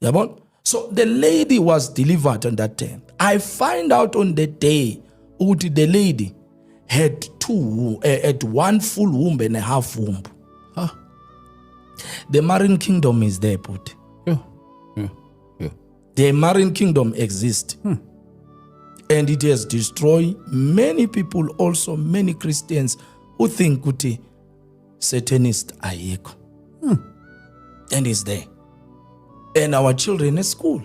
Yabon? So the lady was delivered on that day. I find out on the day the lady had one full womb and a half womb. Huh? The marine kingdom is there, but the marine kingdom exists. And it has destroyed many people, also many Christians who think kuti Satanist ayeko. And it's there. And our children at school.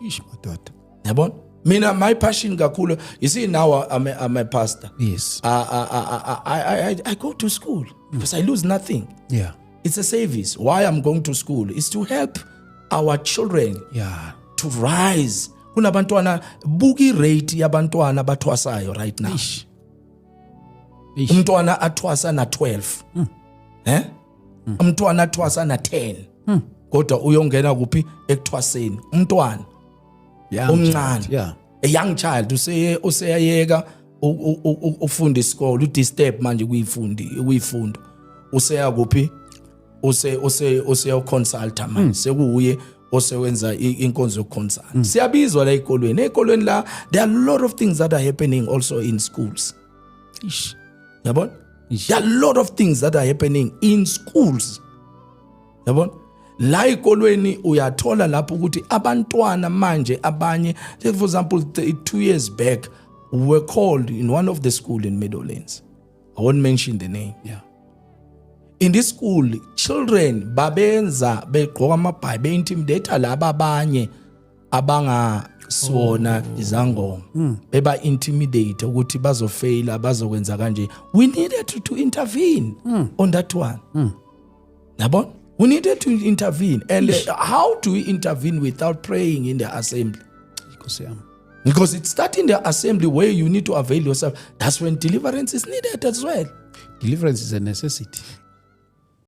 Ish, my daughter. Yabon? Mina, my passion kakhulu. You see, now I'm a pastor. Yes. I go to school because I lose nothing. Yeah. It's a service. Why I'm going to school is to help our children to rise. Kunabantwana buki rate yabantwana bathwasayo right now. Ish. Umntwana athwasa na 12. Umntwana athwasa na 10. Kodwa uyongena kuphi ekuthwaseni umntwana omncane. A young child useyayeka ufunda isikole udisturb manje kuyifundo useya kuphi useya consulta manje sekuye osewenza inkonzo yokonsult. Siyabizwa la ezikolweni la there are a lot of things that are happening also in schools. Ish. Yabon? There are a lot of things that are happening in schools. Yabon? La ezikolweni uyathola lapho ukuthi abantwana manje abanye, for example 2 years back we were called in one of the school in Meadowlands. I won't mention the name. Yeah. In this school, children babenza begqoka amabhayi be-intimidate laba abanye abangasona izangoma beba intimidate ukuthi bazofaila bazokwenza kanje. We needed to intervene on that one. Yabona? We needed to intervene. And how do we intervene without praying in the assembly? Because it starts in the assembly where you need to avail yourself. That's when deliverance is needed as well. Deliverance is a necessity.